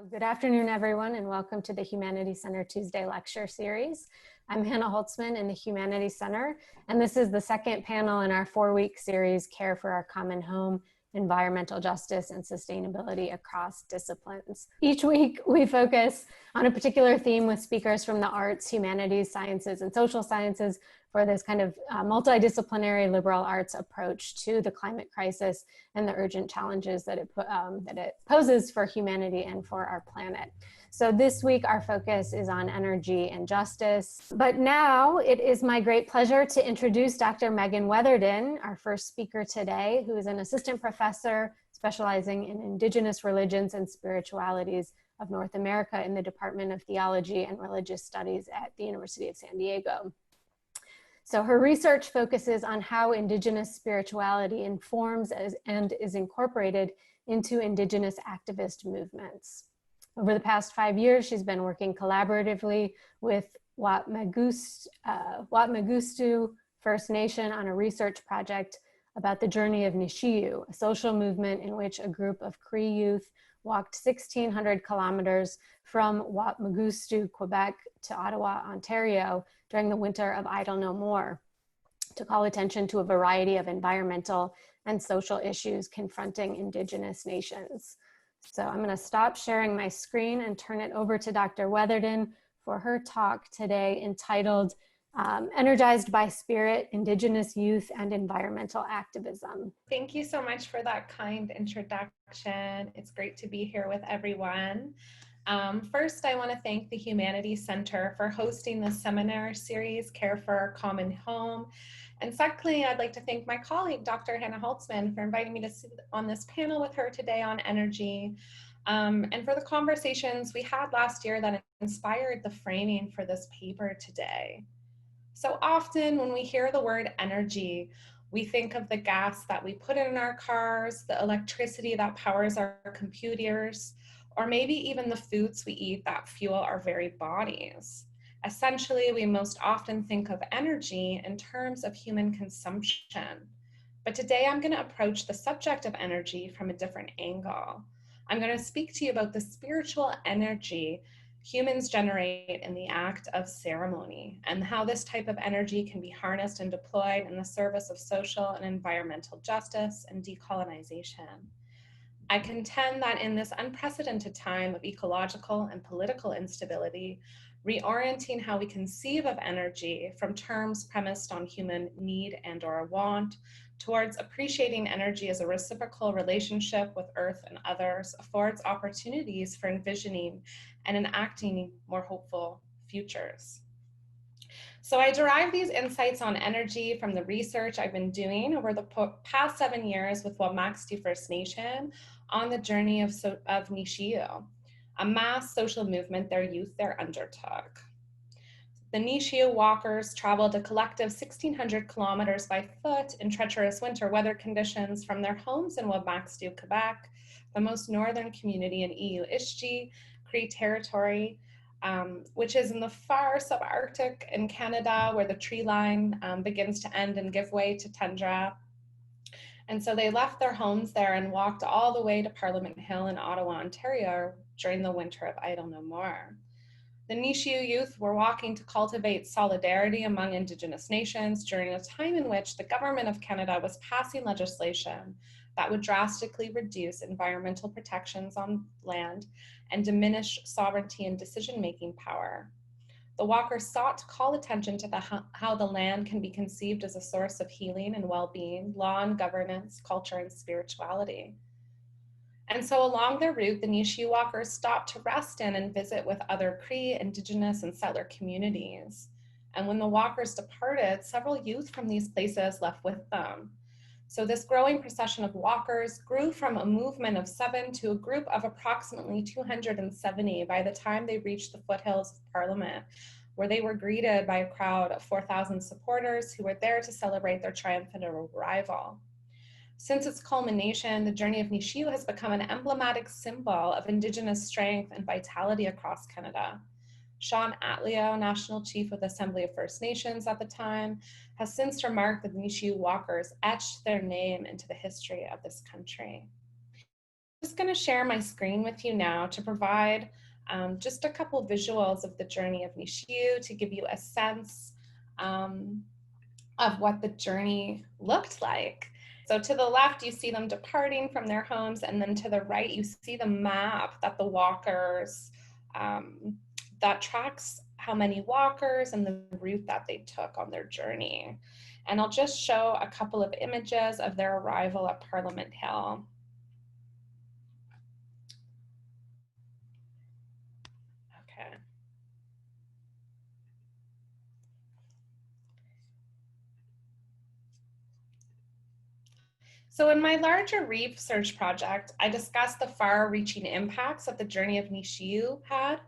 Good afternoon, everyone, and welcome to the Humanities Center Tuesday Lecture Series. I'm Hannah Holtzman in the Humanities Center, and this is the second panel in our 4-week series, Care for Our Common Home, Environmental Justice and Sustainability Across Disciplines. Each week, we focus on a particular theme with speakers from the arts, humanities, sciences, and social sciences for this kind of multidisciplinary liberal arts approach to the climate crisis and the urgent challenges that it poses for humanity and for our planet. So this week, our focus is on energy and justice. But now it is my great pleasure to introduce Dr. Megan Weatherden, our first speaker today, who is an assistant professor specializing in Indigenous religions and spiritualities of North America in the Department of Theology and Religious Studies at the University of San Diego. So her research focuses on how Indigenous spirituality informs and is incorporated into Indigenous activist movements. Over the past 5 years, she's been working collaboratively with Watmagustu First Nation on a research project about the journey of Nishiyu, a social movement in which a group of Cree youth walked 1,600 kilometers from Watmagustu, Quebec to Ottawa, Ontario during the winter of Idle No More to call attention to a variety of environmental and social issues confronting Indigenous nations. So I'm going to stop sharing my screen and turn it over to Dr. Weatherden for her talk today entitled Energized by Spirit, Indigenous Youth and Environmental Activism. Thank you so much for that kind introduction. It's great to be here with everyone. First, I want to thank the Humanities Center for hosting this seminar series, Care for Our Common Home. And secondly, I'd like to thank my colleague, Dr. Hannah Holtzman, for inviting me to sit on this panel with her today on energy. And for the conversations we had last year that inspired the framing for this paper today. So often when we hear the word energy, we think of the gas that we put in our cars, the electricity that powers our computers, or maybe even the foods we eat that fuel our very bodies. Essentially, we most often think of energy in terms of human consumption. But today I'm going to approach the subject of energy from a different angle. I'm going to speak to you about the spiritual energy humans generate in the act of ceremony and how this type of energy can be harnessed and deployed in the service of social and environmental justice and decolonization. I contend that in this unprecedented time of ecological and political instability, reorienting how we conceive of energy from terms premised on human need and or want towards appreciating energy as a reciprocal relationship with Earth and others affords opportunities for envisioning and enacting more hopeful futures. So I derive these insights on energy from the research I've been doing over the past 7 years with Watmagustu First Nation on the journey of Nishiyu, a mass social movement their youth there undertook. The Nishiyu walkers traveled a collective 1,600 kilometers by foot in treacherous winter weather conditions from their homes in Watmagustu, Quebec, the most northern community in EU Ishchi, Cree territory, which is in the far subarctic in Canada, where the tree line begins to end and give way to tundra. And so they left their homes there and walked all the way to Parliament Hill in Ottawa, Ontario during the winter of Idle No More. The Nishiyu youth were walking to cultivate solidarity among Indigenous nations during a time in which the government of Canada was passing legislation that would drastically reduce environmental protections on land and diminish sovereignty and decision-making power. The walkers sought to call attention to how the land can be conceived as a source of healing and well-being, law and governance, culture and spirituality. And so along their route, the Nishiyu walkers stopped to rest in and visit with other Cree, Indigenous, and settler communities. And when the walkers departed, several youth from these places left with them. So this growing procession of walkers grew from a movement of 7 to a group of approximately 270 by the time they reached the foothills of Parliament, where they were greeted by a crowd of 4,000 supporters who were there to celebrate their triumphant arrival. Since its culmination, the journey of Nishiyu has become an emblematic symbol of Indigenous strength and vitality across Canada. Sean Atleo, National Chief of the Assembly of First Nations at the time, has since remarked that the Nishiyu walkers etched their name into the history of this country. just going to share my screen with you now to provide just a couple visuals of the journey of Nishiu to give you a sense of what the journey looked like. So to the left, you see them departing from their homes, and then to the right, you see the map that the walkers, that tracks how many walkers and the route that they took on their journey. And I'll just show a couple of images of their arrival at Parliament Hill. Okay. So in my larger research project, I discussed the far-reaching impacts that the journey of Nishiu had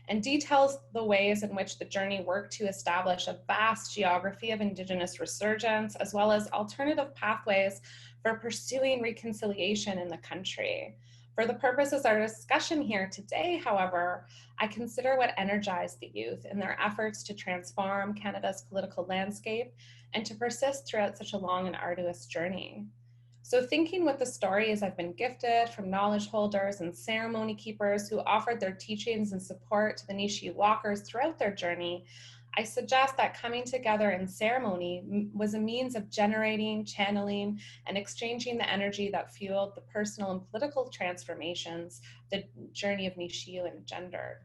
and details the ways in which the journey worked to establish a vast geography of Indigenous resurgence, as well as alternative pathways for pursuing reconciliation in the country. For the purposes of our discussion here today, however, I consider what energized the youth in their efforts to transform Canada's political landscape and to persist throughout such a long and arduous journey. So thinking with the stories I've been gifted from knowledge holders and ceremony keepers who offered their teachings and support to the Nishiu walkers throughout their journey, I suggest that coming together in ceremony was a means of generating, channeling, and exchanging the energy that fueled the personal and political transformations the journey of Nishiu engendered.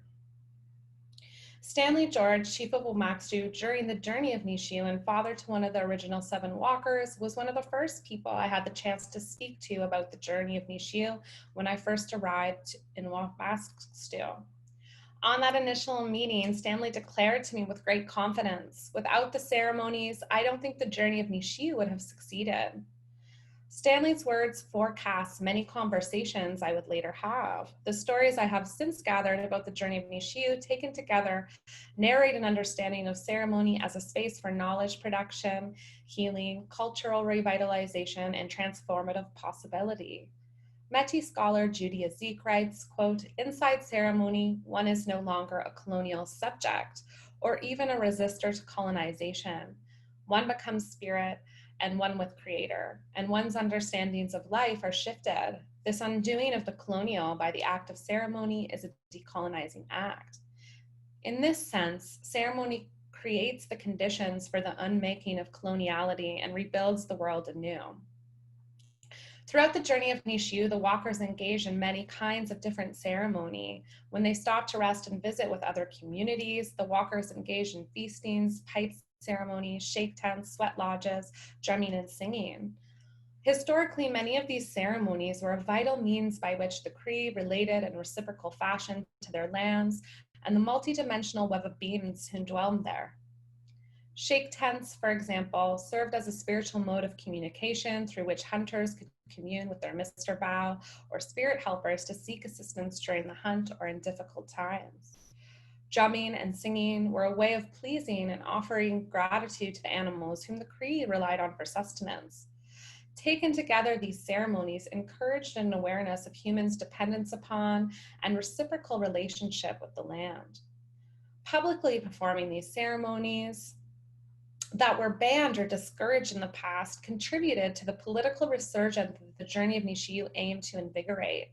Stanley George, chief of Wamaksu during the journey of Nishiu and father to one of the original 7 walkers, was one of the first people I had the chance to speak to about the journey of Nishiu when I first arrived in Wamaksu. On that initial meeting, Stanley declared to me with great confidence, "Without the ceremonies, I don't think the journey of Nishiu would have succeeded." Stanley's words forecast many conversations I would later have. The stories I have since gathered about the journey of Nishiu, taken together, narrate an understanding of ceremony as a space for knowledge production, healing, cultural revitalization, and transformative possibility. Métis scholar Judy Azik writes, quote, "Inside ceremony, one is no longer a colonial subject or even a resistor to colonization. One becomes spirit and one with creator, and one's understandings of life are shifted. This undoing of the colonial by the act of ceremony is a decolonizing act." In this sense, ceremony creates the conditions for the unmaking of coloniality and rebuilds the world anew. Throughout the journey of Nishiu, the walkers engage in many kinds of different ceremony. When they stop to rest and visit with other communities, the walkers engage in feastings, pipe ceremonies, shake tents, sweat lodges, drumming and singing. Historically, many of these ceremonies were a vital means by which the Cree related in reciprocal fashion to their lands and the multidimensional web of beings who dwelled there. Shake tents, for example, served as a spiritual mode of communication through which hunters could commune with their Mr. Bow or spirit helpers to seek assistance during the hunt or in difficult times. Drumming and singing were a way of pleasing and offering gratitude to the animals whom the Cree relied on for sustenance. Taken together, these ceremonies encouraged an awareness of humans' dependence upon and reciprocal relationship with the land. Publicly performing these ceremonies that were banned or discouraged in the past contributed to the political resurgence that the journey of Nishiu aimed to invigorate.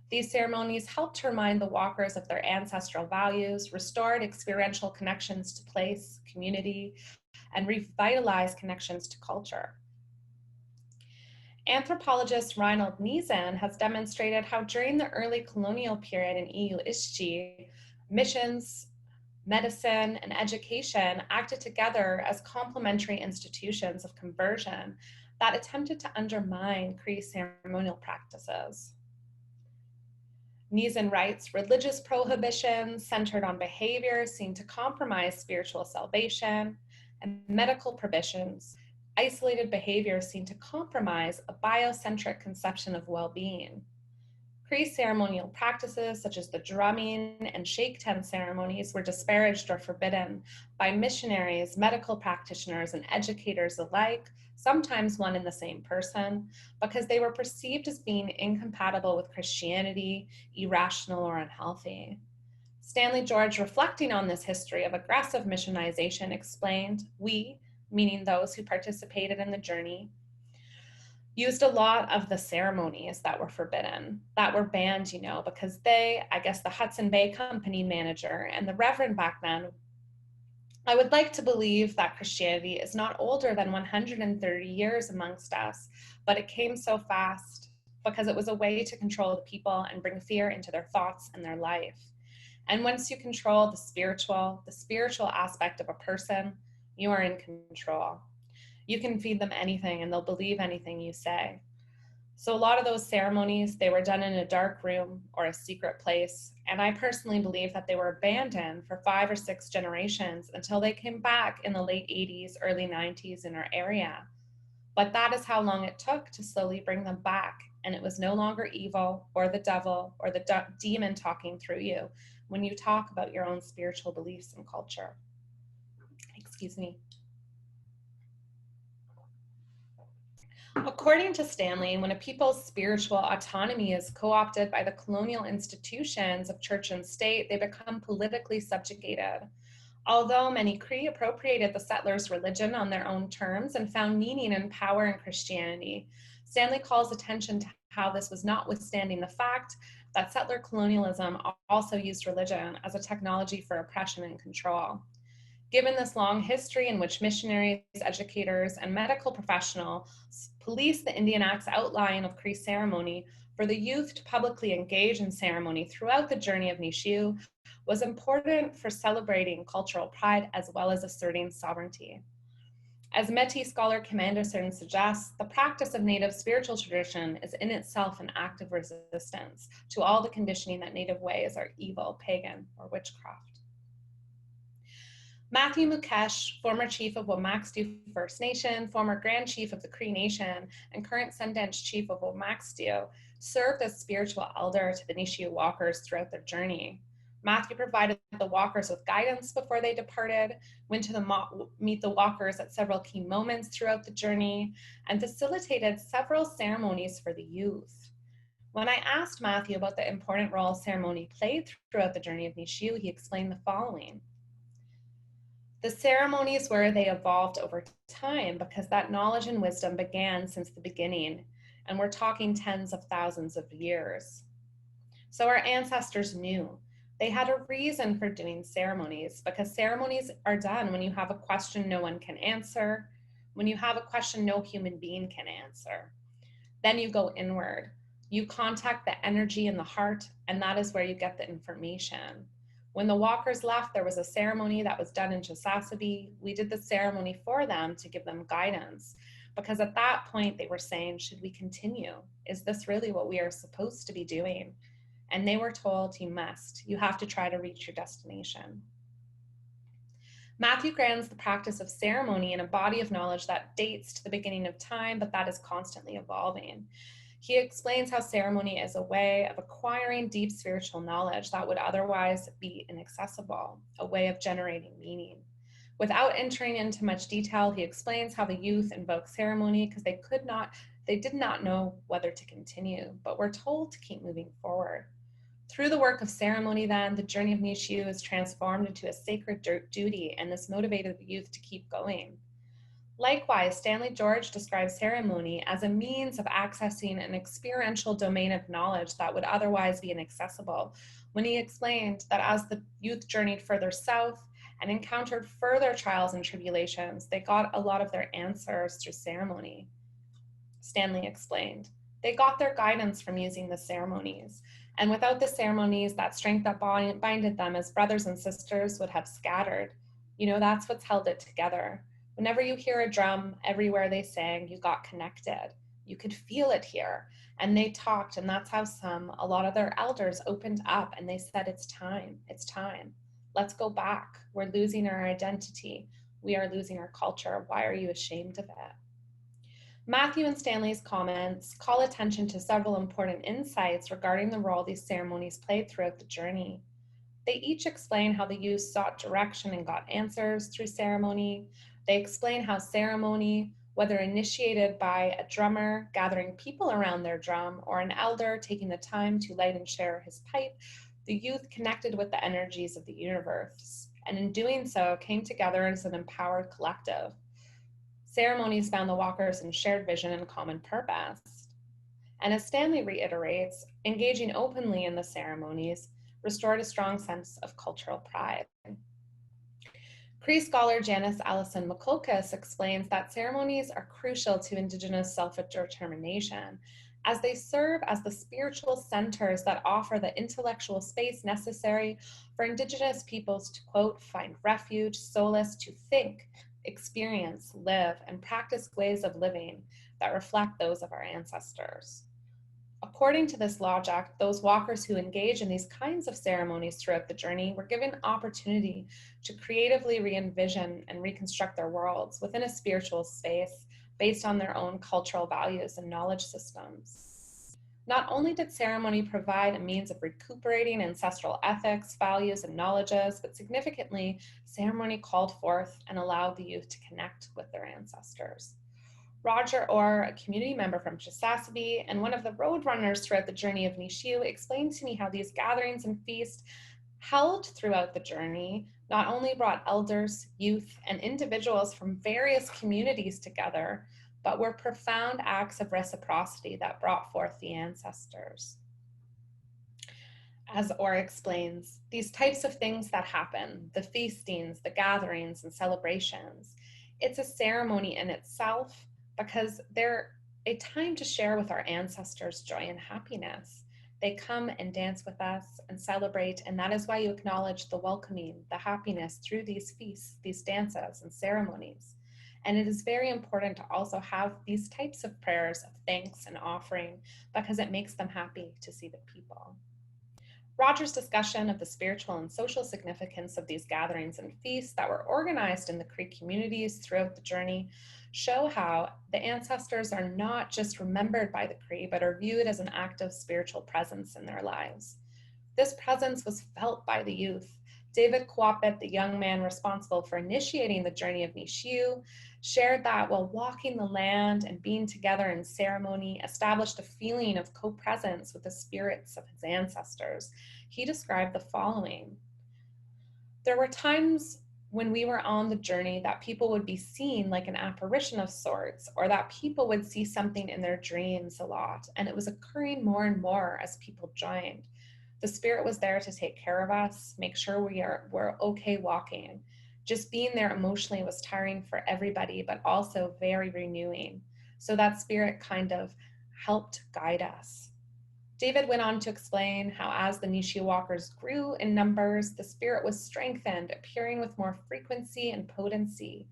These ceremonies helped to remind the walkers of their ancestral values, restored experiential connections to place, community, and revitalized connections to culture. Anthropologist Reinhold Meaghan has demonstrated how during the early colonial period in EU Ishchi, missions, medicine, and education acted together as complementary institutions of conversion that attempted to undermine Cree ceremonial practices. Meaghan writes, religious prohibitions centered on behavior seemed to compromise spiritual salvation, and medical prohibitions, isolated behavior seemed to compromise a biocentric conception of well-being. Cree ceremonial practices such as the drumming and shake tent ceremonies were disparaged or forbidden by missionaries, medical practitioners, and educators alike, sometimes one and the same person, because they were perceived as being incompatible with Christianity, irrational, or unhealthy. Stanley George, reflecting on this history of aggressive missionization, explained, "We, meaning those who participated in the journey, used a lot of the ceremonies that were forbidden, that were banned, because they, I guess the Hudson Bay Company manager and the Reverend back then, I would like to believe that Christianity is not older than 130 years amongst us, but it came so fast because it was a way to control the people and bring fear into their thoughts and their life. And once you control the spiritual aspect of a person, you are in control. You can feed them anything and they'll believe anything you say. So a lot of those ceremonies, they were done in a dark room or a secret place. And I personally believe that they were abandoned for 5 or 6 generations until they came back in the late 80s, early 90s in our area. But that is how long it took to slowly bring them back. And it was no longer evil or the devil or the demon talking through you when you talk about your own spiritual beliefs and culture. Excuse me. According to Stanley, when a people's spiritual autonomy is co-opted by the colonial institutions of church and state, they become politically subjugated. Although many Cree appropriated the settlers' religion on their own terms and found meaning and power in Christianity, Stanley calls attention to how this was notwithstanding the fact that settler colonialism also used religion as a technology for oppression and control. Given this long history in which missionaries, educators, and medical professionals police the Indian Act's outline of Cree ceremony, for the youth to publicly engage in ceremony throughout the journey of Nishu was important for celebrating cultural pride as well as asserting sovereignty. As Métis scholar Kim Anderson suggests, the practice of Native spiritual tradition is in itself an act of resistance to all the conditioning that Native ways are evil, pagan, or witchcraft. Matthew Mukesh, former chief of Womakstu First Nation, former Grand Chief of the Cree Nation, and current Sundance Chief of Womakstu, served as spiritual elder to the Nishu walkers throughout their journey. Matthew provided the walkers with guidance before they departed, went to meet the walkers at several key moments throughout the journey, and facilitated several ceremonies for the youth. When I asked Matthew about the important role ceremony played throughout the journey of Nishu, he explained the following. The ceremonies where they evolved over time because that knowledge and wisdom began since the beginning, and we're talking tens of thousands of years. So our ancestors knew. They had a reason for doing ceremonies because ceremonies are done when you have a question no one can answer, when you have a question no human being can answer. Then you go inward. You contact the energy in the heart, and that is where you get the information. When the walkers left, there was a ceremony that was done in Chisasibi. We did the ceremony for them to give them guidance, because at that point they were saying, should we continue? Is this really what we are supposed to be doing? And they were told, you must. You have to try to reach your destination. Matthew grounds the practice of ceremony in a body of knowledge that dates to the beginning of time, but that is constantly evolving. He explains how ceremony is a way of acquiring deep spiritual knowledge that would otherwise be inaccessible, a way of generating meaning. Without entering into much detail, he explains how the youth invoke ceremony because they did not know whether to continue, but were told to keep moving forward. Through the work of ceremony, then, the journey of Nishu is transformed into a sacred duty, and this motivated the youth to keep going. Likewise, Stanley George describes ceremony as a means of accessing an experiential domain of knowledge that would otherwise be inaccessible, when he explained that as the youth journeyed further south and encountered further trials and tribulations, they got a lot of their answers through ceremony. Stanley explained, they got their guidance from using the ceremonies, and without the ceremonies, that strength that binded them as brothers and sisters would have scattered. That's what's held it together. Whenever you hear a drum, everywhere they sang, you got connected. You could feel it here. And they talked, and that's how a lot of their elders opened up and they said, it's time. Let's go back. We're losing our identity. We are losing our culture. Why are you ashamed of it? Matthew and Stanley's comments call attention to several important insights regarding the role these ceremonies played throughout the journey. They each explain how the youth sought direction and got answers through ceremony. They explain how ceremony, whether initiated by a drummer gathering people around their drum or an elder taking the time to light and share his pipe, the youth connected with the energies of the universe, and in doing so came together as an empowered collective. Ceremonies bound the walkers in shared vision and common purpose. And as Stanley reiterates, engaging openly in the ceremonies restored a strong sense of cultural pride. Cree scholar Janice Allison Mukesh explains that ceremonies are crucial to Indigenous self-determination, as they serve as the spiritual centers that offer the intellectual space necessary for Indigenous peoples to, quote, find refuge, solace, to think, experience, live, and practice ways of living that reflect those of our ancestors. According to this logic, those walkers who engage in these kinds of ceremonies throughout the journey were given opportunity to creatively re-envision and reconstruct their worlds within a spiritual space based on their own cultural values and knowledge systems. Not only did ceremony provide a means of recuperating ancestral ethics, values, and knowledges, but significantly, ceremony called forth and allowed the youth to connect with their ancestors. Roger Orr, a community member from Chisasibi and one of the roadrunners throughout the journey of Nishiu, explained to me how these gatherings and feasts held throughout the journey not only brought elders, youth, and individuals from various communities together, but were profound acts of reciprocity that brought forth the ancestors. As Orr explains, these types of things that happen, the feastings, the gatherings, and celebrations, it's a ceremony in itself, because they're a time to share with our ancestors joy and happiness. They come and dance with us and celebrate, and that is why you acknowledge the welcoming, the happiness through these feasts, these dances and ceremonies. And it is very important to also have these types of prayers of thanks and offering, because it makes them happy to see the people. Roger's discussion of the spiritual and social significance of these gatherings and feasts that were organized in the Cree communities throughout the journey show how the ancestors are not just remembered by the Cree, but are viewed as an active spiritual presence in their lives. This presence was felt by the youth. David Kwapet, the young man responsible for initiating the journey of Nishiu, shared that while walking the land and being together in ceremony established a feeling of co-presence with the spirits of his ancestors. He described the following: there were times when we were on the journey that people would be seen like an apparition of sorts, or that people would see something in their dreams a lot, and it was occurring more and more as people joined. The spirit was there to take care of us, make sure we're okay walking. Just being there emotionally was tiring for everybody, but also very renewing. So that spirit kind of helped guide us. David went on to explain how as the Nishi walkers grew in numbers, the spirit was strengthened, appearing with more frequency and potency.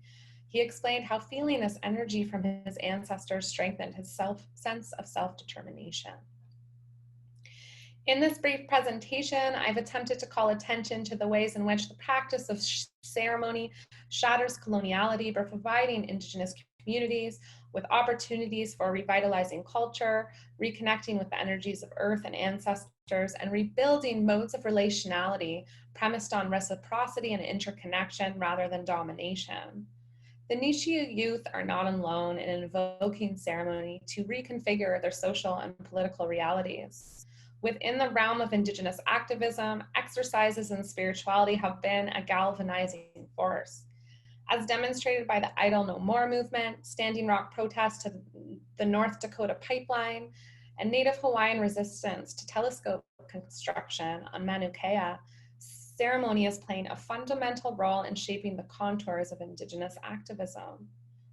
He explained how feeling this energy from his ancestors strengthened his sense of self-determination. In this brief presentation, I've attempted to call attention to the ways in which the practice of ceremony shatters coloniality by providing Indigenous communities with opportunities for revitalizing culture, reconnecting with the energies of earth and ancestors, and rebuilding modes of relationality premised on reciprocity and interconnection rather than domination. The Nishiu youth are not alone in invoking ceremony to reconfigure their social and political realities. Within the realm of Indigenous activism, exercises in spirituality have been a galvanizing force. As demonstrated by the Idle No More movement, Standing Rock protests to the North Dakota pipeline, and Native Hawaiian resistance to telescope construction on Mauna Kea, ceremony is playing a fundamental role in shaping the contours of Indigenous activism.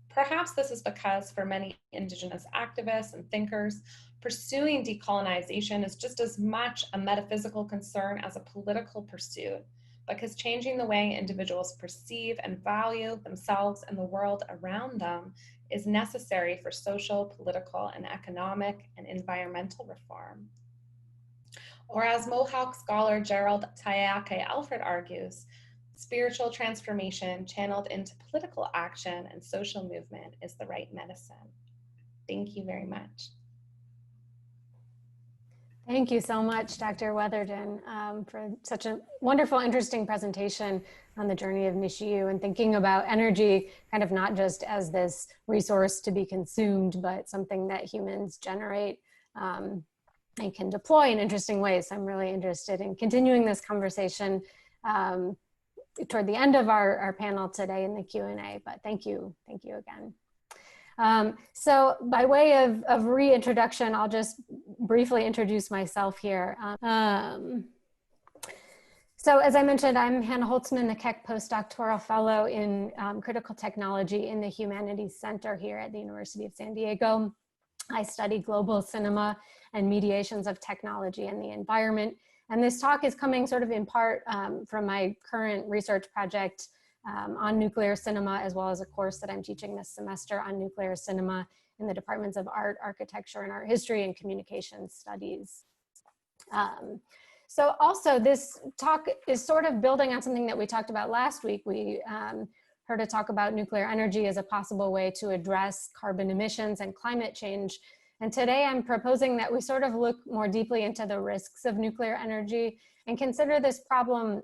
Perhaps this is because for many Indigenous activists and thinkers, pursuing decolonization is just as much a metaphysical concern as a political pursuit, because changing the way individuals perceive and value themselves and the world around them is necessary for social, political, and economic and environmental reform. Or as Mohawk scholar Gerald Tayake Alfred argues, spiritual transformation channeled into political action and social movement is the right medicine. Thank you very much. Thank you so much, Dr. Weatherden, for such a wonderful, interesting presentation on the journey of Nishiu and thinking about energy kind of not just as this resource to be consumed, but something that humans generate and can deploy in interesting ways. I'm really interested in continuing this conversation toward the end of our panel today in the Q&A, but thank you again. So by way of reintroduction, I'll just briefly introduce myself here. So as I mentioned, I'm Hannah Holtzman, the Keck postdoctoral fellow in critical technology in the Humanities Center here at the University of San Diego. I study global cinema and mediations of technology and the environment. And this talk is coming sort of in part from my current research project on nuclear cinema, as well as a course that I'm teaching this semester on nuclear cinema in the departments of art, architecture, and art history and communication studies. So also this talk is sort of building on something that we talked about last week. We heard a talk about nuclear energy as a possible way to address carbon emissions and climate change. And today I'm proposing that we sort of look more deeply into the risks of nuclear energy and consider this problem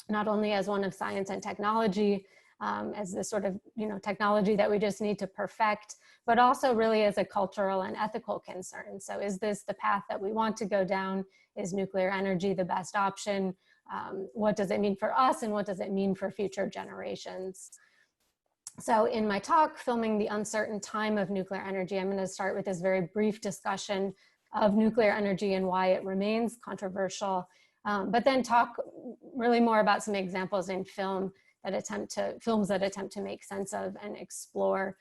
not only as one of science and technology, as this sort of technology that we just need to perfect, but also really as a cultural and ethical concern. So is this the path that we want to go down? Is nuclear energy the best option? What does it mean for us, and what does it mean for future generations? So in my talk, Filming the Uncertain Time of Nuclear Energy, I'm going to start with this very brief discussion of nuclear energy and why it remains controversial, but then talk really more about some examples in films that attempt to make sense of and explore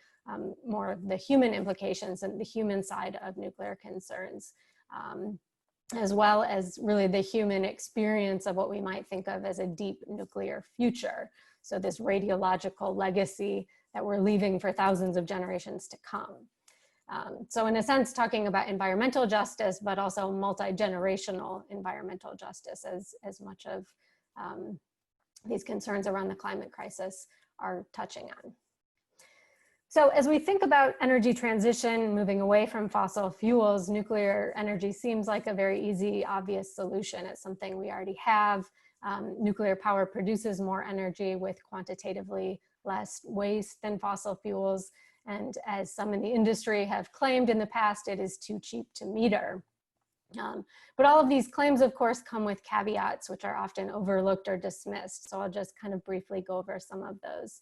more of the human implications and the human side of nuclear concerns, as well as really the human experience of what we might think of as a deep nuclear future. So this radiological legacy that we're leaving for thousands of generations to come. So in a sense, talking about environmental justice, but also multi-generational environmental justice, as much of these concerns around the climate crisis are touching on. So as we think about energy transition, moving away from fossil fuels, nuclear energy seems like a very easy, obvious solution. It's something we already have. Nuclear power produces more energy with quantitatively less waste than fossil fuels. And as some in the industry have claimed in the past, it is too cheap to meter. But all of these claims, of course, come with caveats, which are often overlooked or dismissed. So I'll just kind of briefly go over some of those.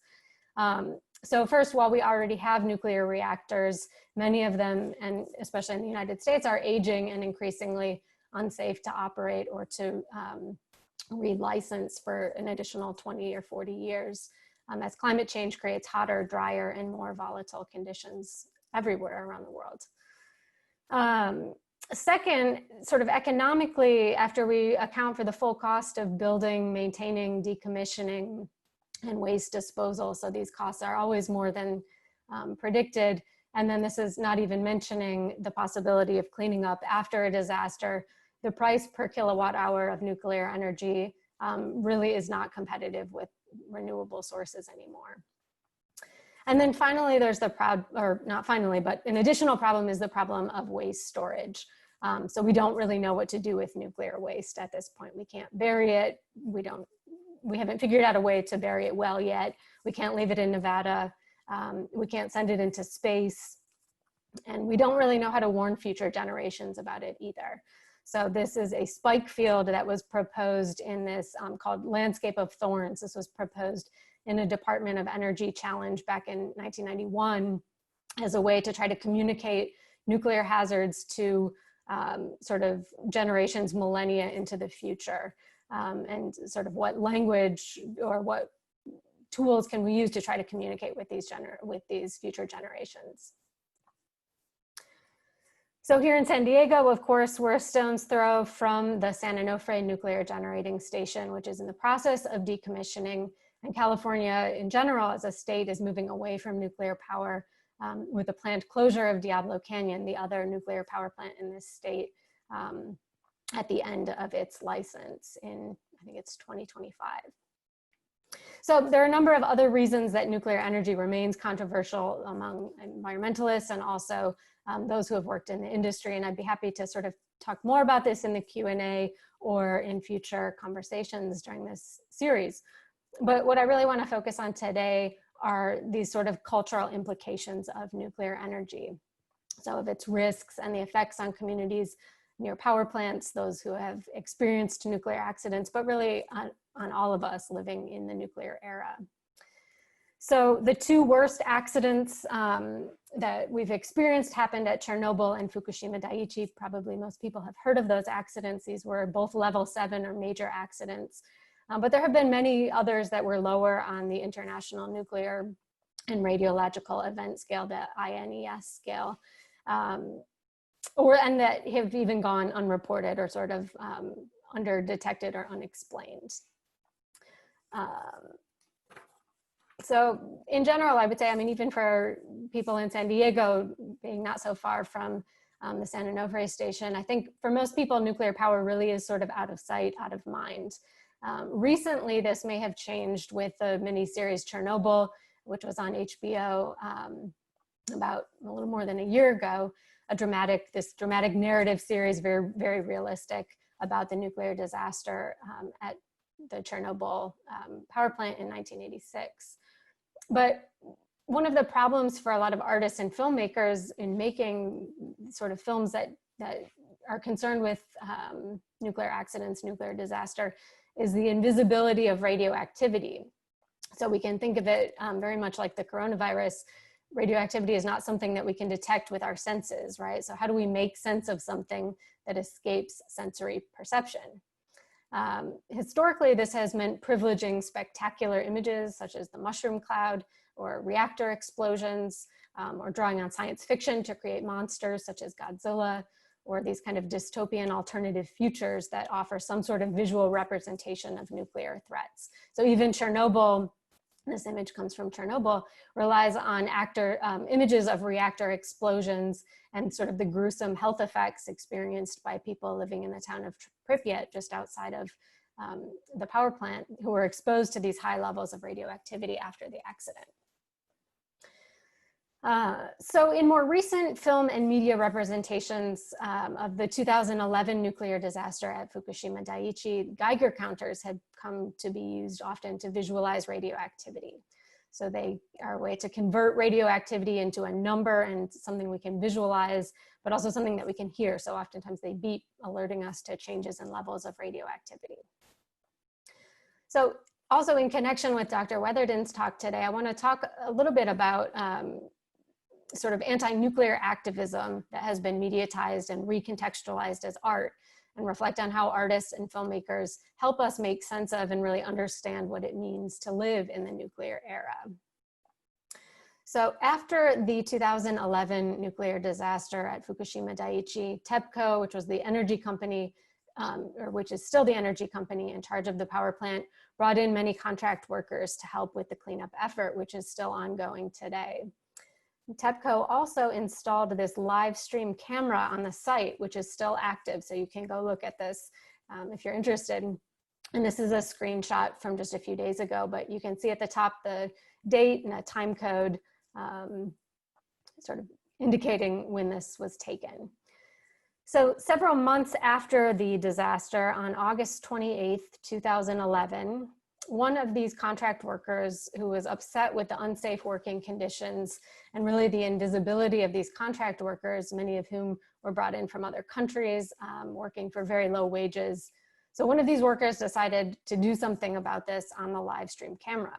So first, while we already have nuclear reactors, many of them, and especially in the United States, are aging and increasingly unsafe to operate or to relicense for an additional 20 or 40 years, as climate change creates hotter, drier, and more volatile conditions everywhere around the world. Second, sort of economically, after we account for the full cost of building, maintaining, decommissioning, and waste disposal, so these costs are always more than predicted, and then this is not even mentioning the possibility of cleaning up after a disaster, the price per kilowatt hour of nuclear energy really is not competitive with renewable sources anymore. And then finally, there's the an additional problem is the problem of waste storage. So we don't really know what to do with nuclear waste at this point. We can't bury it. We haven't figured out a way to bury it well yet. We can't leave it in Nevada. We can't send it into space. And we don't really know how to warn future generations about it either. So this is a spike field that was proposed in this called Landscape of Thorns. This was proposed in a Department of Energy challenge back in 1991 as a way to try to communicate nuclear hazards to sort of generations, millennia into the future, and sort of what language or what tools can we use to try to communicate with these future generations. So here in San Diego, of course, we're a stone's throw from the San Onofre nuclear generating station, which is in the process of decommissioning. And California in general as a state is moving away from nuclear power with the planned closure of Diablo Canyon, the other nuclear power plant in this state, at the end of its license in, I think it's 2025. So there are a number of other reasons that nuclear energy remains controversial among environmentalists and also those who have worked in the industry. And I'd be happy to sort of talk more about this in the Q&A or in future conversations during this series. But what I really want to focus on today are these sort of cultural implications of nuclear energy. So of its risks and the effects on communities near power plants, those who have experienced nuclear accidents, but really on all of us living in the nuclear era. So the two worst accidents that we've experienced happened at Chernobyl and Fukushima Daiichi. Probably most people have heard of those accidents. These were both level 7 or major accidents. But there have been many others that were lower on the International Nuclear and Radiological Event Scale, the INES scale, and that have even gone unreported or sort of under-detected or unexplained. So in general, I would say, I mean, even for people in San Diego, being not so far from the San Onofre station, I think for most people, nuclear power really is sort of out of sight, out of mind. Recently, this may have changed with the miniseries Chernobyl, which was on HBO about a little more than a year ago, this dramatic narrative series, very, very realistic, about the nuclear disaster at the Chernobyl power plant in 1986. But one of the problems for a lot of artists and filmmakers in making sort of films that are concerned with nuclear accidents, nuclear disaster, is the invisibility of radioactivity. So we can think of it very much like the coronavirus. Radioactivity is not something that we can detect with our senses, right? So how do we make sense of something that escapes sensory perception? Historically, this has meant privileging spectacular images such as the mushroom cloud or reactor explosions, or drawing on science fiction to create monsters such as Godzilla, or these kind of dystopian alternative futures that offer some sort of visual representation of nuclear threats. So even Chernobyl, this image comes from Chernobyl, relies on images of reactor explosions and sort of the gruesome health effects experienced by people living in the town of Pripyat, just outside of the power plant, who were exposed to these high levels of radioactivity after the accident. So in more recent film and media representations of the 2011 nuclear disaster at Fukushima Daiichi, Geiger counters have come to be used often to visualize radioactivity. So they are a way to convert radioactivity into a number and something we can visualize, but also something that we can hear. So oftentimes they beep, alerting us to changes in levels of radioactivity. So also in connection with Dr. Weatherden's talk today, I want to talk a little bit about sort of anti-nuclear activism that has been mediatized and recontextualized as art, and reflect on how artists and filmmakers help us make sense of and really understand what it means to live in the nuclear era. So after the 2011 nuclear disaster at Fukushima Daiichi, TEPCO, which was the energy company, or which is still the energy company in charge of the power plant, brought in many contract workers to help with the cleanup effort, which is still ongoing today. TEPCO also installed this live stream camera on the site, which is still active. So you can go look at this if you're interested. And this is a screenshot from just a few days ago, but you can see at the top the date and a time code sort of indicating when this was taken. So several months after the disaster, on August 28th, 2011, one of these contract workers who was upset with the unsafe working conditions and really the invisibility of these contract workers, many of whom were brought in from other countries, working for very low wages. So one of these workers decided to do something about this on the live stream camera.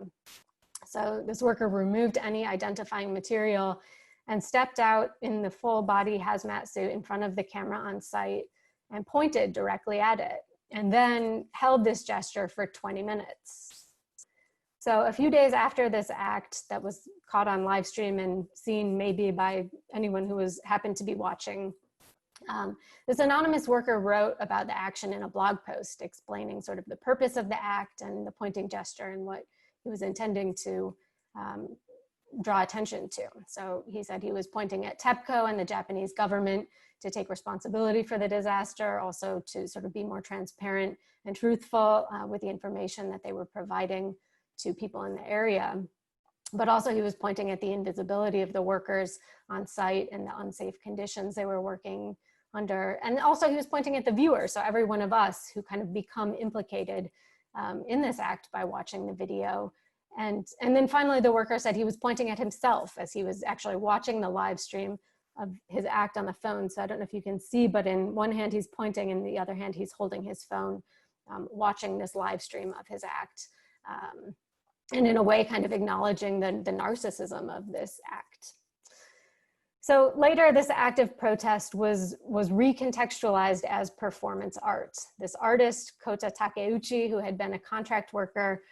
So this worker removed any identifying material and stepped out in the full body hazmat suit in front of the camera on site and pointed directly at it, and then held this gesture for 20 minutes. So a few days after this act that was caught on live stream and seen maybe by anyone who happened to be watching, this anonymous worker wrote about the action in a blog post explaining sort of the purpose of the act and the pointing gesture and what he was intending to draw attention to. So he said he was pointing at TEPCO and the Japanese government to take responsibility for the disaster, also to sort of be more transparent and truthful with the information that they were providing to people in the area. But also he was pointing at the invisibility of the workers on site and the unsafe conditions they were working under. And also he was pointing at the viewer, so every one of us who kind of become implicated in this act by watching the video. And then finally the worker said he was pointing at himself as he was actually watching the live stream of his act on the phone. So I don't know if you can see, but in one hand he's pointing, and in the other hand he's holding his phone, watching this live stream of his act. and in a way kind of acknowledging the narcissism of this act. So later, this act of protest was recontextualized as performance art. This artist, Kota Takeuchi, who had been a contract worker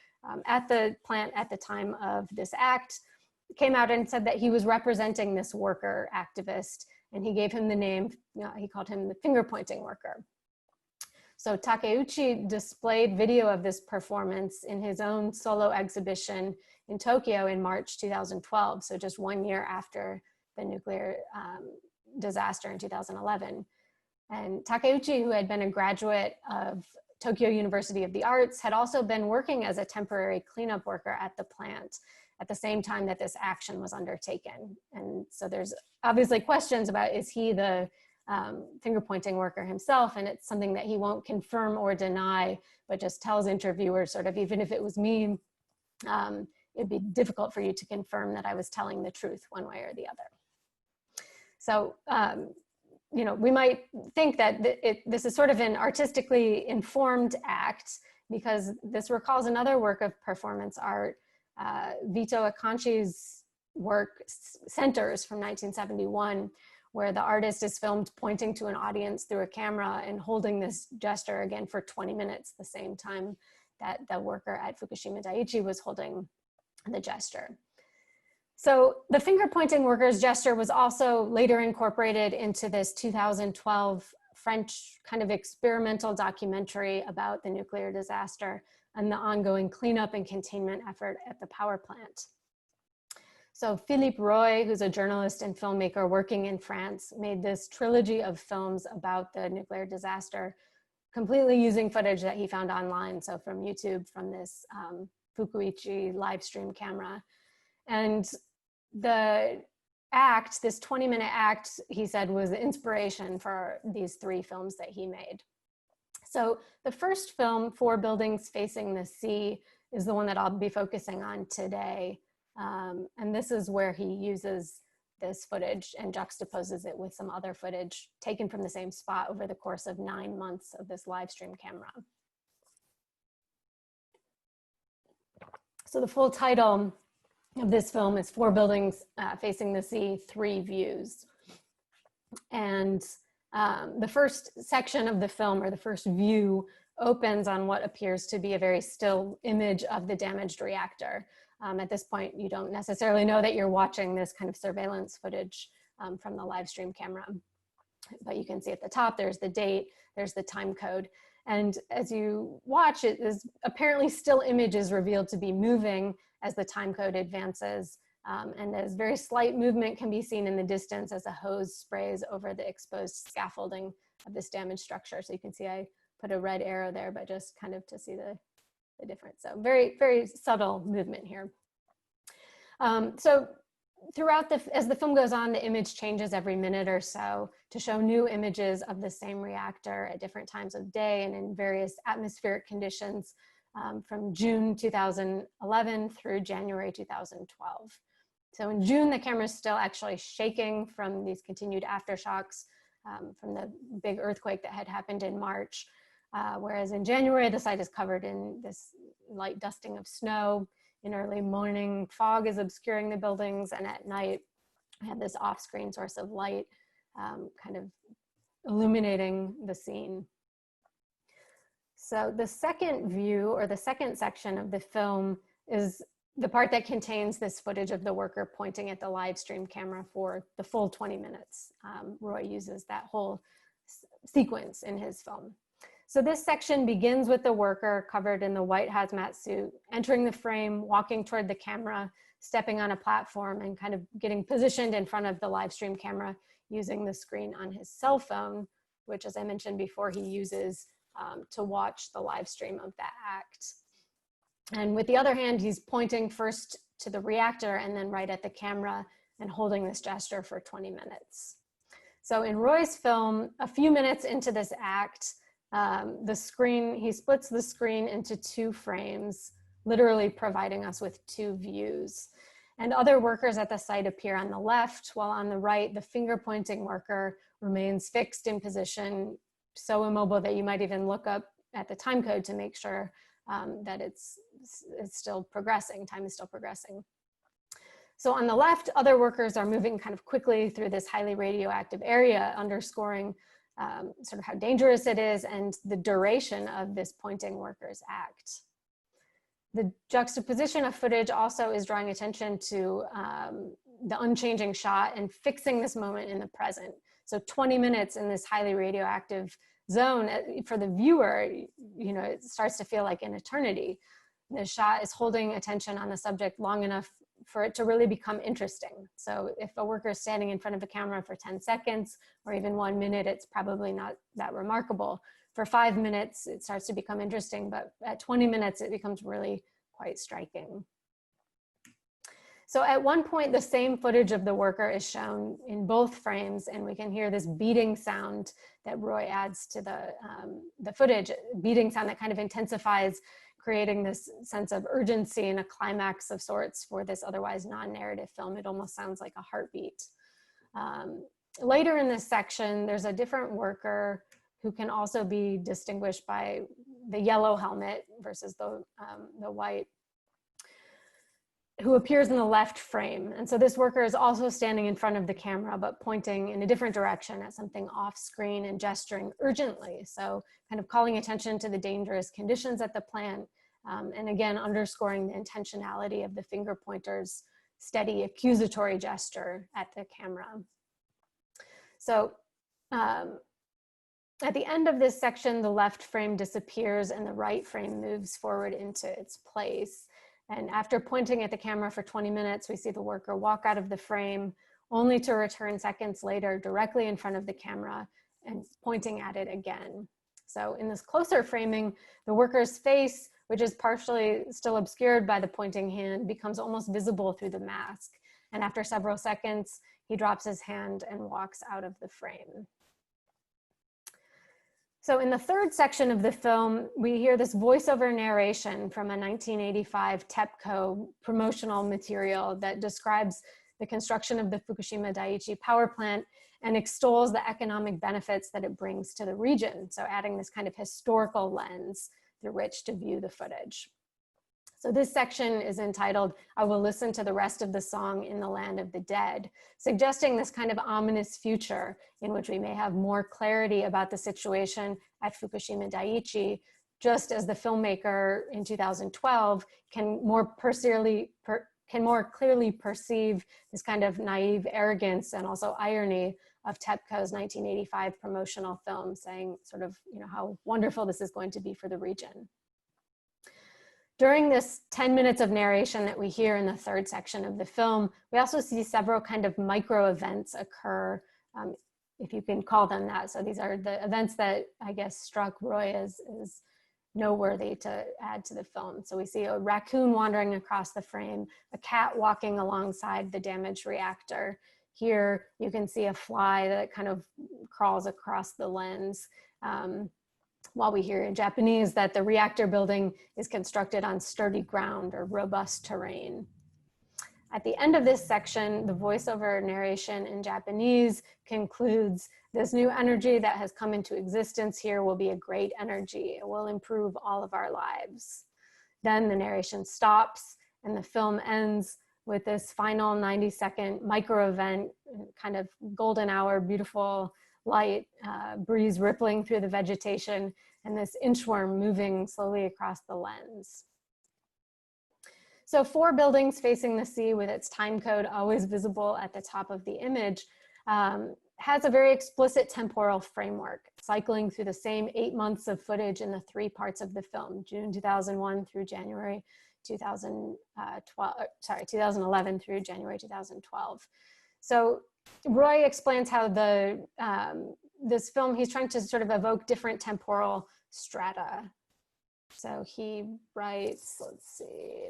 at the plant at the time of this act, came out and said that he was representing this worker activist, and he gave him the name, he called him the finger-pointing worker. So Takeuchi displayed video of this performance in his own solo exhibition in Tokyo in March 2012, so just 1 year after the nuclear disaster in 2011. And Takeuchi, who had been a graduate of Tokyo University of the Arts, had also been working as a temporary cleanup worker at the plant at the same time that this action was undertaken. And so there's obviously questions about, is he the finger-pointing worker himself? And it's something that he won't confirm or deny, but just tells interviewers sort of, even if it was me, it'd be difficult for you to confirm that I was telling the truth one way or the other. So, you know, we might think that this is sort of an artistically informed act, because this recalls another work of performance art, Vito Acconci's work Centers from 1971, where the artist is filmed pointing to an audience through a camera and holding this gesture again for 20 minutes, the same time that the worker at Fukushima Daiichi was holding the gesture. So the finger-pointing worker's gesture was also later incorporated into this 2012 French kind of experimental documentary about the nuclear disaster and the ongoing cleanup and containment effort at the power plant. So Philippe Roy, who's a journalist and filmmaker working in France, made this trilogy of films about the nuclear disaster, completely using footage that he found online. So from YouTube, from this Fukuichi live stream camera. And the act, this 20-minute act, he said, was the inspiration for these 3 films that he made. So the first film, 4 Buildings Facing the Sea, is the one that I'll be focusing on today. And this is where he uses this footage and juxtaposes it with some other footage taken from the same spot over the course of 9 months of this live stream camera. So the full title of this film is 4 Buildings Facing the Sea, 3 Views. And the first section of the film, or the first view, opens on what appears to be a very still image of the damaged reactor. At this point, you don't necessarily know that you're watching this kind of surveillance footage from the live stream camera. But you can see at the top, there's the date, there's the time code. And as you watch, it is apparently still image is revealed to be moving as the time code advances. And as very slight movement can be seen in the distance as a hose sprays over the exposed scaffolding of this damaged structure. So you can see I put a red arrow there, but just kind of to see the difference. So very, very subtle movement here. So throughout as the film goes on, the image changes every minute or so to show new images of the same reactor at different times of day and in various atmospheric conditions from June 2011 through January 2012. So in June, the camera is still actually shaking from these continued aftershocks from the big earthquake that had happened in March. Whereas in January, the site is covered in this light dusting of snow. In early morning, fog is obscuring the buildings, and at night, we have this off-screen source of light kind of illuminating the scene. So the second view, or the second section of the film, is the part that contains this footage of the worker pointing at the live stream camera for the full 20 minutes. Roy uses that whole sequence in his film. So this section begins with the worker covered in the white hazmat suit, entering the frame, walking toward the camera, stepping on a platform, and kind of getting positioned in front of the live stream camera using the screen on his cell phone, which, as I mentioned before, he uses to watch the live stream of that act. And with the other hand, he's pointing first to the reactor and then right at the camera and holding this gesture for 20 minutes. So in Roy's film, a few minutes into this act, he splits the screen into 2 frames, literally providing us with 2 views. And other workers at the site appear on the left, while on the right, the finger-pointing worker remains fixed in position, so immobile that you might even look up at the time code to make sure that it's still progressing, time is still progressing. So on the left, other workers are moving kind of quickly through this highly radioactive area, underscoring sort of how dangerous it is and the duration of this pointing worker's act. The juxtaposition of footage also is drawing attention to the unchanging shot and fixing this moment in the present. So 20 minutes in this highly radioactive zone, for the viewer, you know, it starts to feel like an eternity. The shot is holding attention on the subject long enough for it to really become interesting. So if a worker is standing in front of a camera for 10 seconds or even 1 minute, it's probably not that remarkable. For 5 minutes, it starts to become interesting, but at 20 minutes, it becomes really quite striking. So at one point, the same footage of the worker is shown in both frames, and we can hear this beating sound that Roy adds to the footage, beating sound that kind of intensifies, creating this sense of urgency and a climax of sorts for this otherwise non-narrative film. It almost sounds like a heartbeat. Later in this section, there's a different worker who can also be distinguished by the yellow helmet versus the white, who appears in the left frame. And so this worker is also standing in front of the camera, but pointing in a different direction at something off screen and gesturing urgently. So kind of calling attention to the dangerous conditions at the plant. And again, underscoring the intentionality of the finger pointer's steady accusatory gesture at the camera. So at the end of this section, the left frame disappears and the right frame moves forward into its place. And after pointing at the camera for 20 minutes, we see the worker walk out of the frame, only to return seconds later directly in front of the camera and pointing at it again. So in this closer framing, the worker's face, which is partially still obscured by the pointing hand, becomes almost visible through the mask. And after several seconds, he drops his hand and walks out of the frame. So in the third section of the film, we hear this voiceover narration from a 1985 TEPCO promotional material that describes the construction of the Fukushima Daiichi power plant and extols the economic benefits that it brings to the region. So adding this kind of historical lens through which to view the footage. So this section is entitled, "I Will Listen to the Rest of the Song in the Land of the Dead," suggesting this kind of ominous future in which we may have more clarity about the situation at Fukushima Daiichi, just as the filmmaker in 2012 can more clearly perceive this kind of naive arrogance and also irony of TEPCO's 1985 promotional film, saying sort of, you know, how wonderful this is going to be for the region. During this 10 minutes of narration that we hear in the third section of the film, we also see several kind of micro events occur, if you can call them that. So these are the events that I guess struck Roy as noteworthy to add to the film. So we see a raccoon wandering across the frame, a cat walking alongside the damaged reactor. Here you can see a fly that kind of crawls across the lens. While we hear in Japanese that the reactor building is constructed on sturdy ground or robust terrain. At the end of this section, the voiceover narration in Japanese concludes, "This new energy that has come into existence here will be a great energy. It will improve all of our lives." Then the narration stops and the film ends with this final 90-second micro event, kind of golden hour, beautiful light, breeze rippling through the vegetation, and this inchworm moving slowly across the lens. So 4 buildings facing the sea with its time code always visible at the top of the image has a very explicit temporal framework, cycling through the same 8 months of footage in the 3 parts of the film, June 2001 through January 2011 through January 2012. So Roy explains how this film, he's trying to sort of evoke different temporal strata. So he writes, let's see,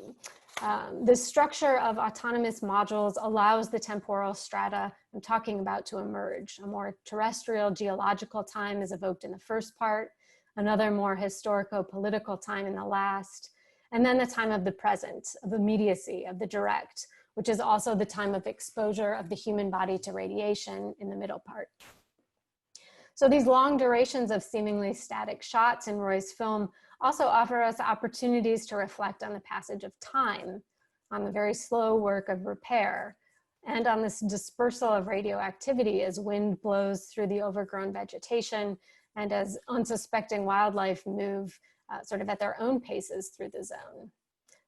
the structure of autonomous modules allows the temporal strata I'm talking about to emerge. A more terrestrial geological time is evoked in the first part, another more historico-political time in the last, and then the time of the present, of immediacy, of the direct, which is also the time of exposure of the human body to radiation in the middle part. So these long durations of seemingly static shots in Roy's film also offer us opportunities to reflect on the passage of time, on the very slow work of repair, and on this dispersal of radioactivity as wind blows through the overgrown vegetation and as unsuspecting wildlife move sort of at their own paces through the zone.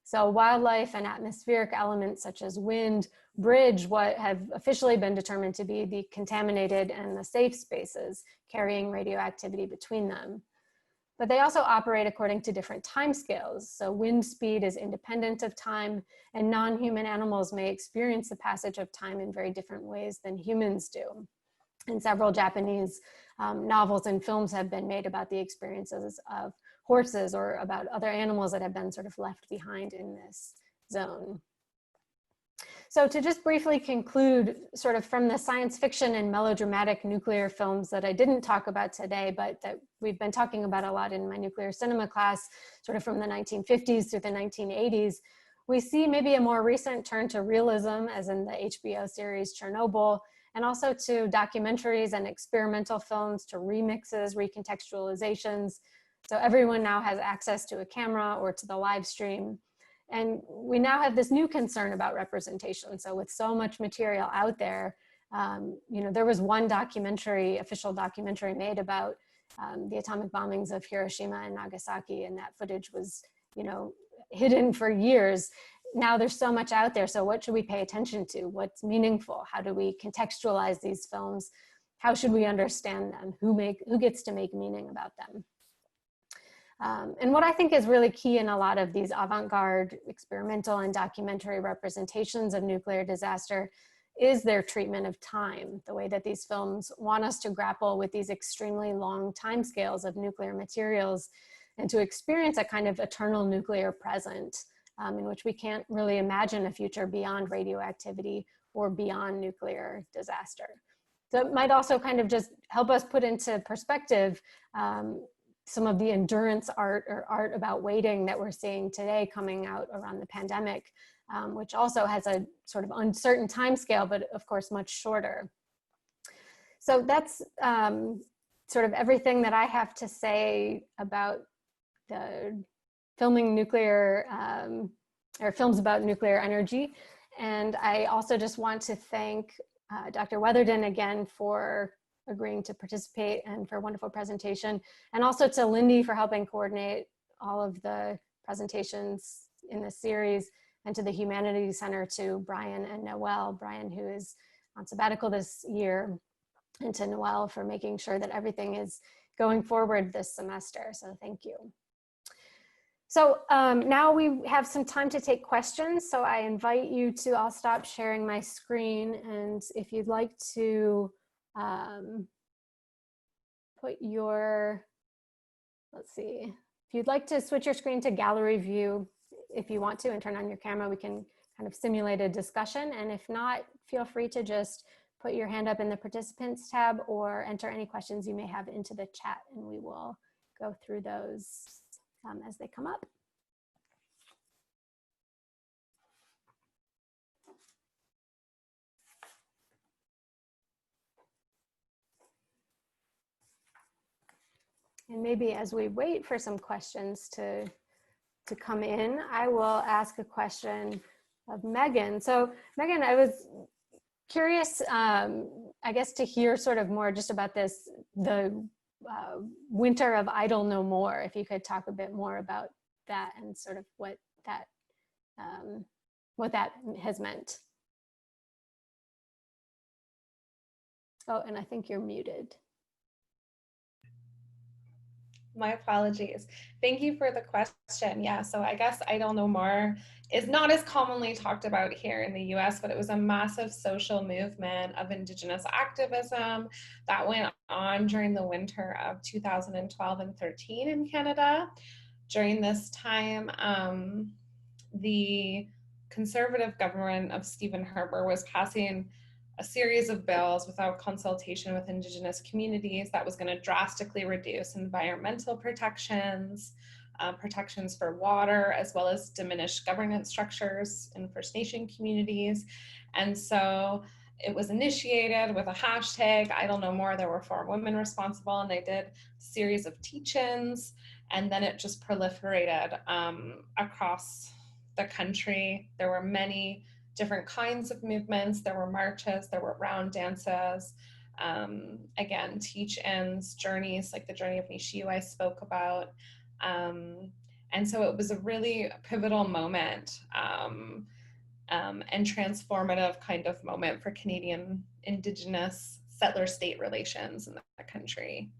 So wildlife and atmospheric elements such as wind bridge what have officially been determined to be the contaminated and the safe spaces carrying radioactivity between them. But they also operate according to different timescales. So wind speed is independent of time, and non-human animals may experience the passage of time in very different ways than humans do. And several Japanese novels and films have been made about the experiences of horses or about other animals that have been sort of left behind in this zone. So to just briefly conclude, sort of from the science fiction and melodramatic nuclear films that I didn't talk about today, but that we've been talking about a lot in my nuclear cinema class, sort of from the 1950s through the 1980s, we see maybe a more recent turn to realism, as in the HBO series Chernobyl, and also to documentaries and experimental films, to remixes, recontextualizations. So everyone now has access to a camera or to the live stream. And we now have this new concern about representation. So with so much material out there, there was one documentary, official documentary made about the atomic bombings of Hiroshima and Nagasaki, and that footage was, hidden for years. Now there's so much out there. So what should we pay attention to? What's meaningful? How do we contextualize these films? How should we understand them? Who gets to make meaning about them? And what I think is really key in a lot of these avant-garde experimental and documentary representations of nuclear disaster is their treatment of time, the way that these films want us to grapple with these extremely long timescales of nuclear materials and to experience a kind of eternal nuclear present in which we can't really imagine a future beyond radioactivity or beyond nuclear disaster. So it might also kind of just help us put into perspective some of the endurance art or art about waiting that we're seeing today coming out around the pandemic, which also has a sort of uncertain timescale, but of course much shorter. So that's sort of everything that I have to say about the filming nuclear or films about nuclear energy. And I also just want to thank Dr. Weatherdon again for agreeing to participate and for a wonderful presentation. And also to Lindy for helping coordinate all of the presentations in this series, and to the Humanities Center, to Brian and Noelle, Brian who is on sabbatical this year, and to Noelle for making sure that everything is going forward this semester. So thank you. So now we have some time to take questions. So I invite you to, I'll stop sharing my screen. And if you'd like to put your, let's see, if you'd like to switch your screen to gallery view, if you want to, and turn on your camera, we can kind of simulate a discussion. And if not, feel free to just put your hand up in the participants tab or enter any questions you may have into the chat, and we will go through those as they come up. And maybe as we wait for some questions to come in, I will ask a question of Megan. So Megan, I was curious, I guess, to hear sort of more just about this, the winter of idle no more, if you could talk a bit more about that and sort of what that has meant. Oh, and I think you're muted. My apologies. Thank you for the question. Yeah, so I guess idle no more is not as commonly talked about here in the US, but it was a massive social movement of Indigenous activism that went on during the winter of 2012 and 13 in Canada. During this time, the Conservative government of Stephen Harper was passing a series of bills without consultation with Indigenous communities that was going to drastically reduce environmental protections, protections for water, as well as diminish governance structures in First Nation communities. And so it was initiated with a hashtag, I don't know more. There were 4 women responsible, and they did a series of teach-ins, and then it just proliferated across the country. There were many different kinds of movements. There were marches, there were round dances, again, teach-ins, journeys, like the journey of Nishiu I spoke about. And so it was a really pivotal moment and transformative kind of moment for Canadian Indigenous settler-state relations in the country.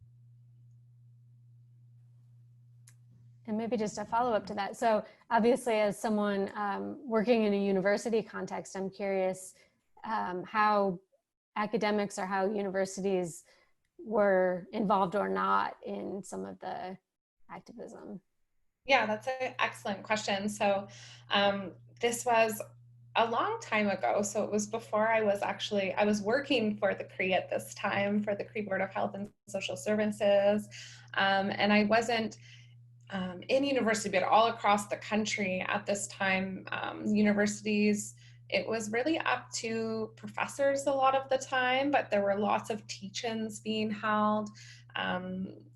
And maybe just a follow-up to that. So obviously, as someone working in a university context, I'm curious how academics or how universities were involved or not in some of the activism. Yeah, that's an excellent question. So this was a long time ago. So it was before I was working for the Cree at this time, for the Cree Board of Health and Social Services. And I wasn't in university, but all across the country at this time. Universities, it was really up to professors a lot of the time, but there were lots of teach-ins being held,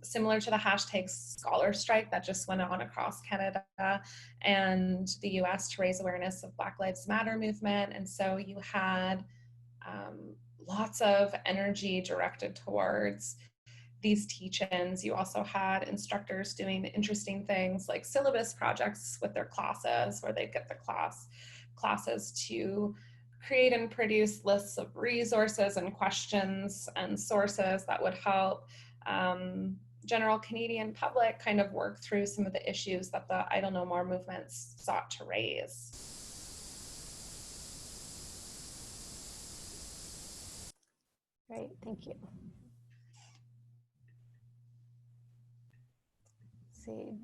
similar to the hashtag scholar strike that just went on across Canada and the US to raise awareness of Black Lives Matter movement. And so you had lots of energy directed towards these teach-ins. You also had instructors doing interesting things like syllabus projects with their classes, where they get the classes to create and produce lists of resources and questions and sources that would help general Canadian public kind of work through some of the issues that the I Don't Know More movements sought to raise. Great, thank you. Let's see.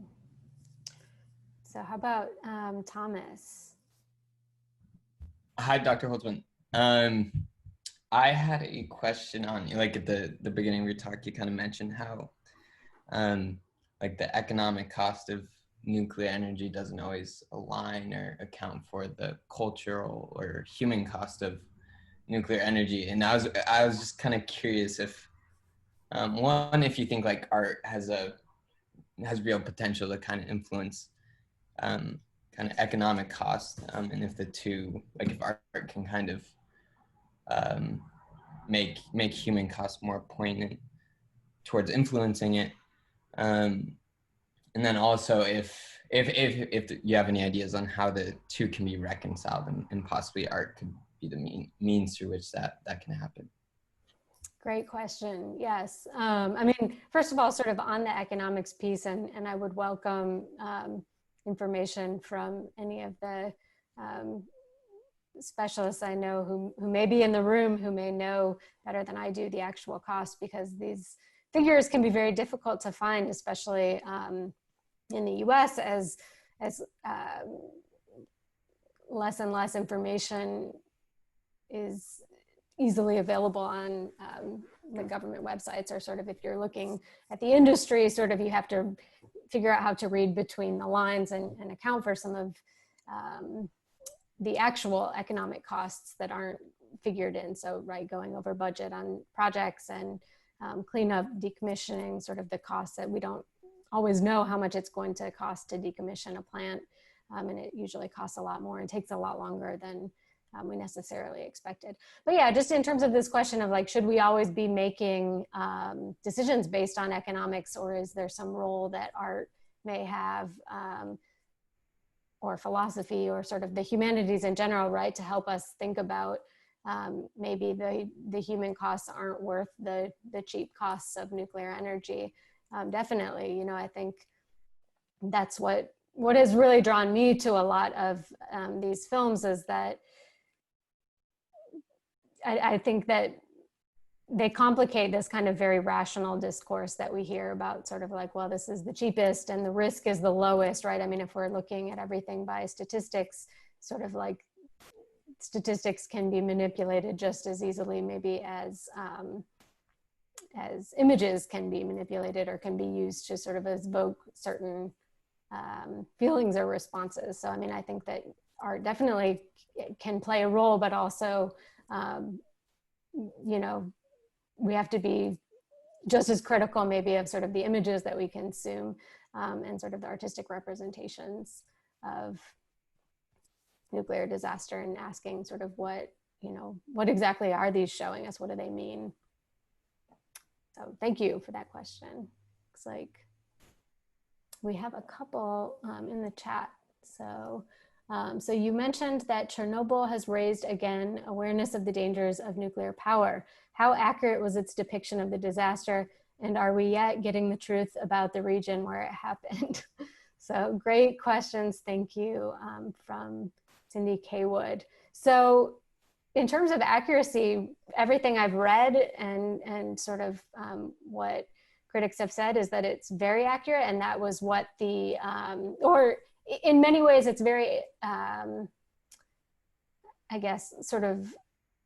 So how about Thomas? Hi, Dr. Holtzman. I had a question on, like at the beginning of your talk, you kind of mentioned how like the economic cost of nuclear energy doesn't always align or account for the cultural or human cost of nuclear energy. And I was just kind of curious if, one, if you think like art has real potential to kind of influence kind of economic cost, and if the two, like if art can kind of make human cost more poignant towards influencing it, and then also if you have any ideas on how the two can be reconciled, and possibly art could be the means through which that can happen. Great question. Yes. I mean, first of all, sort of on the economics piece, and I would welcome information from any of the specialists I know who may be in the room, who may know better than I do the actual cost, because these figures can be very difficult to find, especially in the US, as less and less information is easily available on the government websites, or sort of if you're looking at the industry, sort of you have to figure out how to read between the lines and account for some of the actual economic costs that aren't figured in. So, right, going over budget on projects and cleanup, decommissioning, sort of the costs that we don't always know how much it's going to cost to decommission a plant. And it usually costs a lot more and takes a lot longer than we necessarily expected. But yeah, just in terms of this question of like, should we always be making decisions based on economics, or is there some role that art may have, or philosophy, or sort of the humanities in general, right, to help us think about maybe the human costs aren't worth the cheap costs of nuclear energy. Definitely, you know, I think that's what has really drawn me to a lot of these films, is that I think that they complicate this kind of very rational discourse that we hear about, sort of like, well, this is the cheapest and the risk is the lowest, right? I mean, if we're looking at everything by statistics, sort of like statistics can be manipulated just as easily maybe as images can be manipulated, or can be used to sort of evoke certain feelings or responses. So, I mean, I think that art definitely can play a role, but also you know, we have to be just as critical maybe of sort of the images that we consume and sort of the artistic representations of nuclear disaster, and asking sort of what, you know, what exactly are these showing us? What do they mean? So thank you for that question. Looks like we have a couple in the chat. So, so you mentioned that Chernobyl has raised again awareness of the dangers of nuclear power. How accurate was its depiction of the disaster? And are we yet getting the truth about the region where it happened? So great questions, thank you, from Cindy Kaywood. So in terms of accuracy, everything I've read and sort of what critics have said is that it's very accurate, and that was what the, or in many ways it's very, I guess, sort of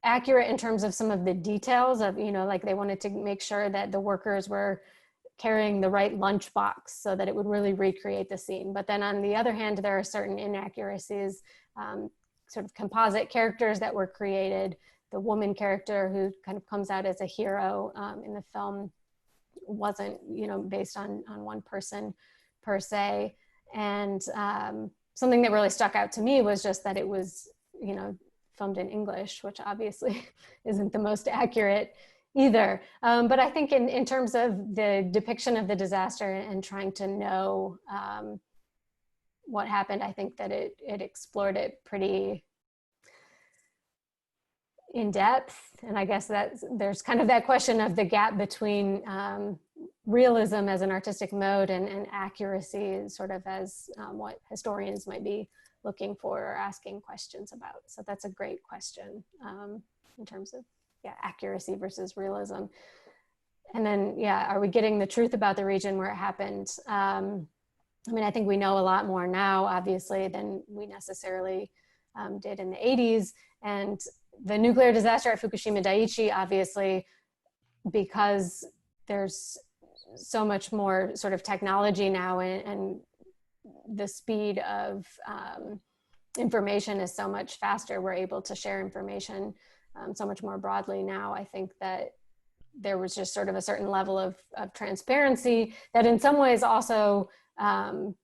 accurate in terms of some of the details of, you know, like they wanted to make sure that the workers were carrying the right lunchbox so that it would really recreate the scene. But then on the other hand, there are certain inaccuracies, sort of composite characters that were created. The woman character who kind of comes out as a hero in the film wasn't, you know, based on one person per se. And something that really stuck out to me was just that it was, you know, filmed in English, which obviously isn't the most accurate either. But I think in terms of the depiction of the disaster and trying to know what happened, I think that it explored it pretty in depth. And I guess that there's kind of that question of the gap between realism as an artistic mode and accuracy sort of as what historians might be looking for or asking questions about. So that's a great question in terms of, yeah, accuracy versus realism. And then, yeah, are we getting the truth about the region where it happened? I mean, I think we know a lot more now, obviously, than we necessarily did in the 80s. And the nuclear disaster at Fukushima Daiichi, obviously, because there's so much more sort of technology now, and the speed of information is so much faster. We're able to share information so much more broadly now. I think that there was just sort of a certain level of transparency that in some ways also kind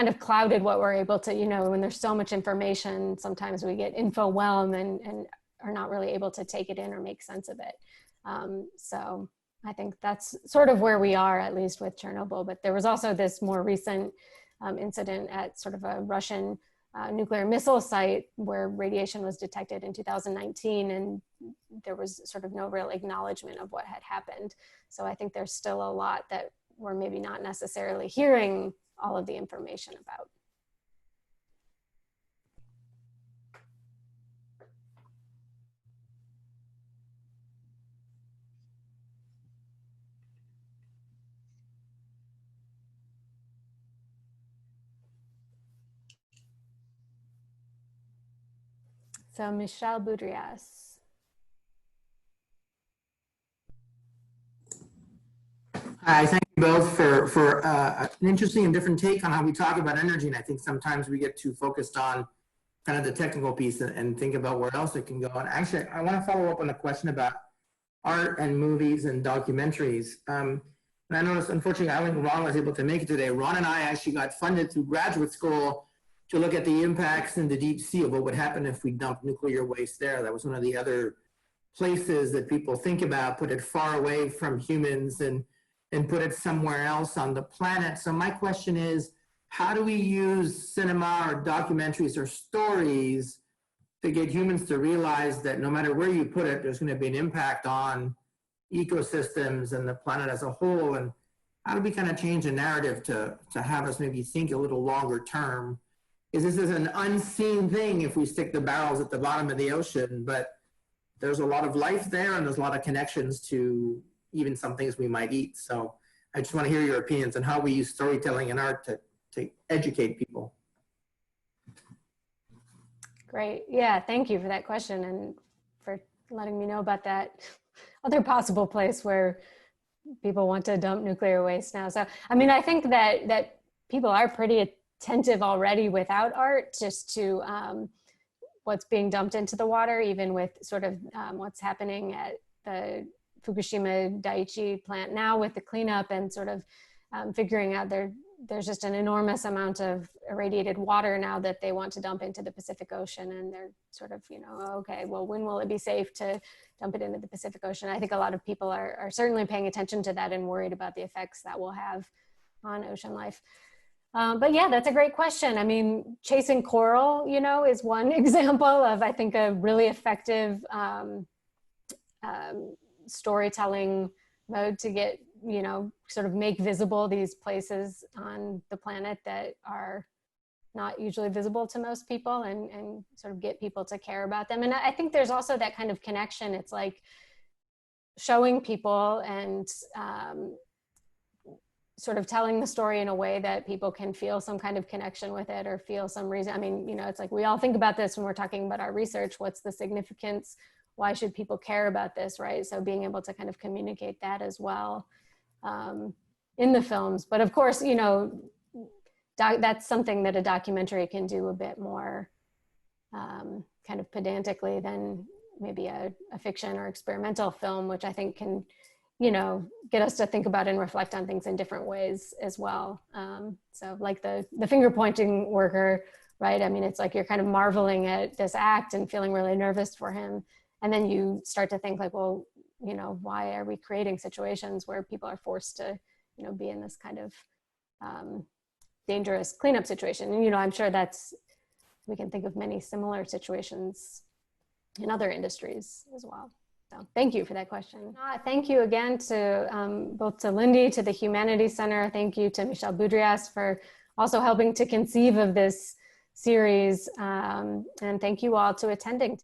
of clouded what we're able to, you know, when there's so much information, sometimes we get info-whelmed and are not really able to take it in or make sense of it. So I think that's sort of where we are, at least with Chernobyl. But there was also this more recent incident at sort of a Russian nuclear missile site where radiation was detected in 2019, and there was sort of no real acknowledgement of what had happened. So I think there's still a lot that we're maybe not necessarily hearing all of the information about. So Michelle Boudrias. Hi, thank you both for an interesting and different take on how we talk about energy. And I think sometimes we get too focused on kind of the technical piece and think about where else it can go. And actually, I want to follow up on a question about art and movies and documentaries. And I noticed, unfortunately, I don't think Ron was able to make it today. Ron and I actually got funded through graduate school to look at the impacts in the deep sea of what would happen if we dumped nuclear waste there. That was one of the other places that people think about, put it far away from humans and put it somewhere else on the planet. So my question is, how do we use cinema or documentaries or stories to get humans to realize that no matter where you put it, there's going to be an impact on ecosystems and the planet as a whole? And how do we kind of change the narrative to have us maybe think a little longer term? Is this is an unseen thing if we stick the barrels at the bottom of the ocean, but there's a lot of life there and there's a lot of connections to even some things we might eat. So I just want to hear your opinions on how we use storytelling and art to educate people. Great. Yeah, thank you for that question and for letting me know about that other possible place where people want to dump nuclear waste now. So, I mean, I think that people are pretty attentive already without art, just to what's being dumped into the water, even with sort of what's happening at the Fukushima Daiichi plant now with the cleanup, and sort of figuring out there's just an enormous amount of irradiated water now that they want to dump into the Pacific Ocean. And they're sort of, okay, well, when will it be safe to dump it into the Pacific Ocean? I think a lot of people are certainly paying attention to that and worried about the effects that will have on ocean life. But yeah, that's a great question. I mean, chasing coral, is one example of, I think, a really effective storytelling mode to get, sort of make visible these places on the planet that are not usually visible to most people, and sort of get people to care about them. And I think there's also that kind of connection. It's like showing people and sort of telling the story in a way that people can feel some kind of connection with it, or feel some reason. I mean, it's like we all think about this when we're talking about our research. What's the significance? Why should people care about this, right? So being able to kind of communicate that as well in the films. But of course, that's something that a documentary can do a bit more kind of pedantically than maybe a fiction or experimental film, which I think can, get us to think about and reflect on things in different ways as well. So like the finger pointing worker, right? I mean, it's like you're kind of marveling at this act and feeling really nervous for him. And then you start to think like, well, why are we creating situations where people are forced to, be in this kind of dangerous cleanup situation? And, I'm sure we can think of many similar situations in other industries as well. So thank you for that question. Thank you again to both to Lindy, to the Humanities Center. Thank you to Michel Boudrias for also helping to conceive of this series. And thank you all to attending.